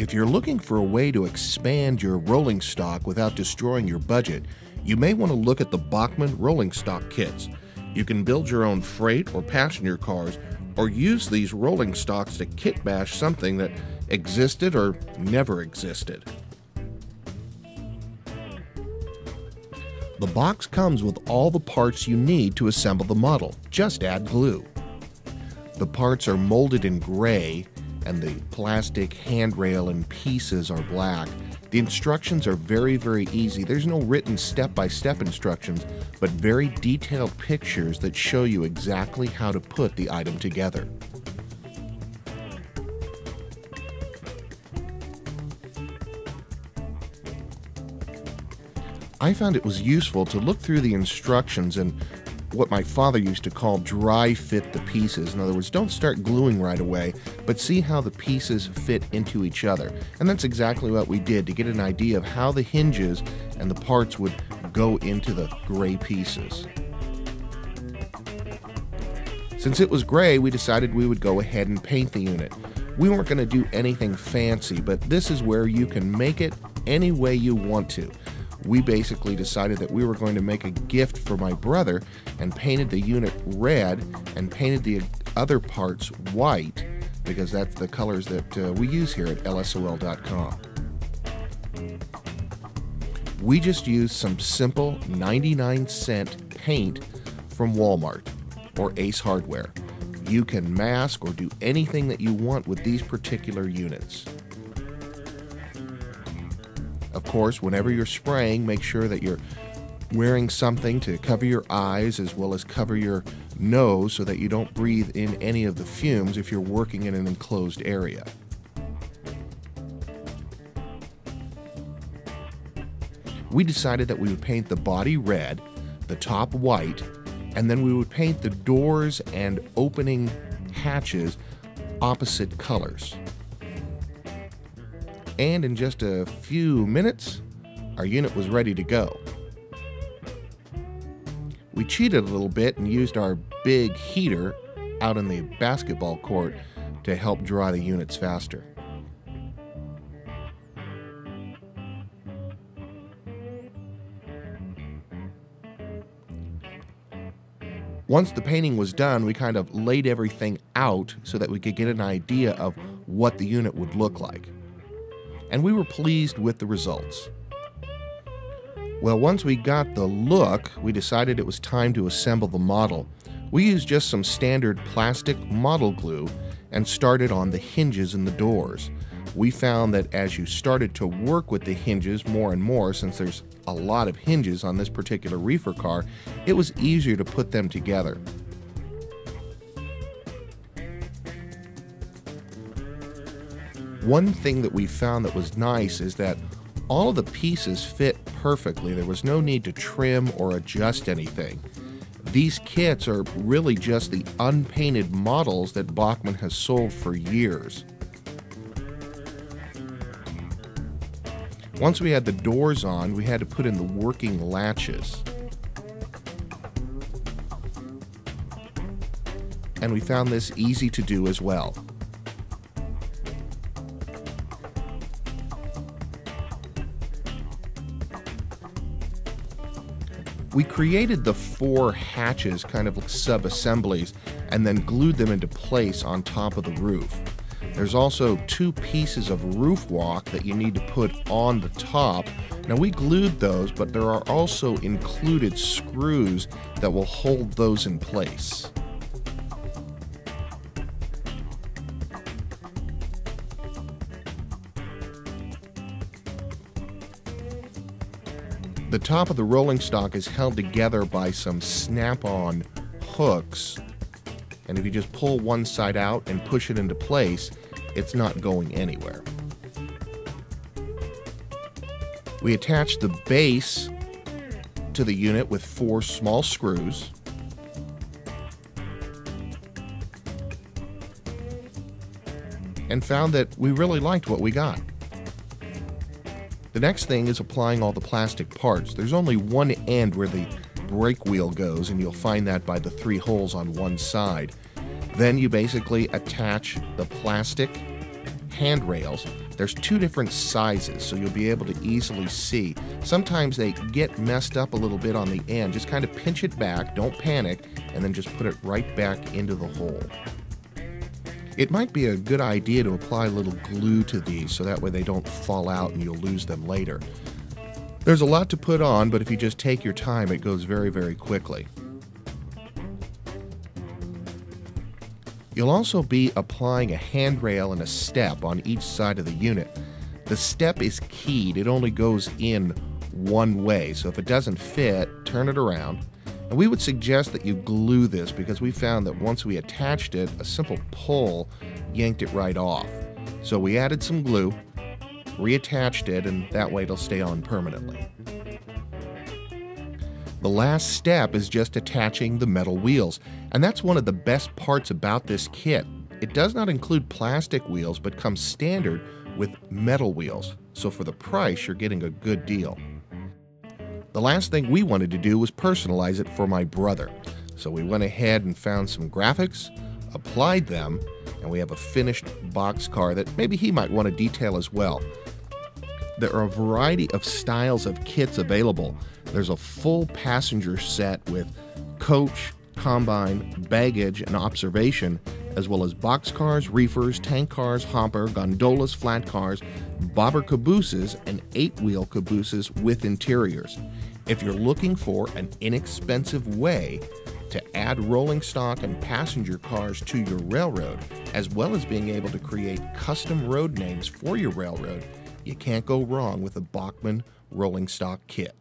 If you're looking for a way to expand your rolling stock without destroying your budget, you may want to look at the Bachmannn rolling stock kits. You can build your own freight or passenger cars, or use these rolling stocks to kit bash something that existed or never existed. The box comes with all the parts you need to assemble the model. Just add glue. The parts are molded in gray, and the plastic handrail and pieces are black. The instructions are very easy. There's no written step-by-step instructions, but very detailed pictures that show you exactly how to put the item together. I found it was useful to look through the instructions and what my father used to call dry fit the pieces. In other words, don't start gluing right away, but see how the pieces fit into each other. And that's exactly what we did to get an idea of how the hinges and the parts would go into the gray pieces. Since it was gray, we decided we would go ahead and paint the unit. We weren't going to do anything fancy, but this is where you can make it any way you want to. We basically decided that we were going to make a gift for my brother and painted the unit red and painted the other parts white, because that's the colors that we use here at lsol.com. We just used some simple 99-cent paint from Walmart or Ace Hardware. You can mask or do anything that you want with these particular units. Of course, whenever you're spraying, make sure that you're wearing something to cover your eyes as well as cover your nose so that you don't breathe in any of the fumes if you're working in an enclosed area. We decided that we would paint the body red, the top white, and then we would paint the doors and opening hatches opposite colors. And in just a few minutes, our unit was ready to go. We cheated a little bit and used our big heater out in the basketball court to help dry the units faster. Once the painting was done, we kind of laid everything out so that we could get an idea of what the unit would look like. And we were pleased with the results. Well, once we got the look, we decided it was time to assemble the model. We used just some standard plastic model glue and started on the hinges and the doors. We found that as you started to work with the hinges more and more, since there's a lot of hinges on this particular reefer car, it was easier to put them together. One thing that we found that was nice is that all of the pieces fit perfectly. There was no need to trim or adjust anything. These kits are really just the unpainted models that Bachmannn has sold for years. Once we had the doors on, we had to put in the working latches. And we found this easy to do as well. We created the 4 hatches, kind of sub-assemblies, and then glued them into place on top of the roof. There's also 2 pieces of roof walk that you need to put on the top. Now, we glued those, but there are also included screws that will hold those in place. The top of the rolling stock is held together by some snap-on hooks, and if you just pull one side out and push it into place, it's not going anywhere. We attach the base to the unit with 4 small screws. And found that we really liked what we got. The next thing is applying all the plastic parts. There's only one end where the brake wheel goes, and you'll find that by the 3 holes on one side. Then you basically attach the plastic handrails. There's two different sizes, so you'll be able to easily see. Sometimes they get messed up a little bit on the end. Just kind of pinch it back, don't panic, and then just put it right back into the hole. It might be a good idea to apply a little glue to these so that way they don't fall out and you'll lose them later. There's a lot to put on, but if you just take your time, it goes very, very quickly. You'll also be applying a handrail and a step on each side of the unit. The step is keyed. It only goes in one way, so if it doesn't fit, turn it around. And we would suggest that you glue this because we found that once we attached it, a simple pull yanked it right off. So we added some glue, reattached it, and that way it'll stay on permanently. The last step is just attaching the metal wheels, and that's one of the best parts about this kit. It does not include plastic wheels, but comes standard with metal wheels, so for the price you're getting a good deal. The last thing we wanted to do was personalize it for my brother, so we went ahead and found some graphics, applied them, and we have a finished boxcar that maybe he might want to detail as well. There are a variety of styles of kits available. There's a full passenger set with coach, combine, baggage, and observation, as well as boxcars, reefers, tank cars, hopper, gondolas, flat cars, bobber cabooses, and 8-wheel cabooses with interiors. If you're looking for an inexpensive way to add rolling stock and passenger cars to your railroad, as well as being able to create custom road names for your railroad, you can't go wrong with a Bachmannn rolling stock kit.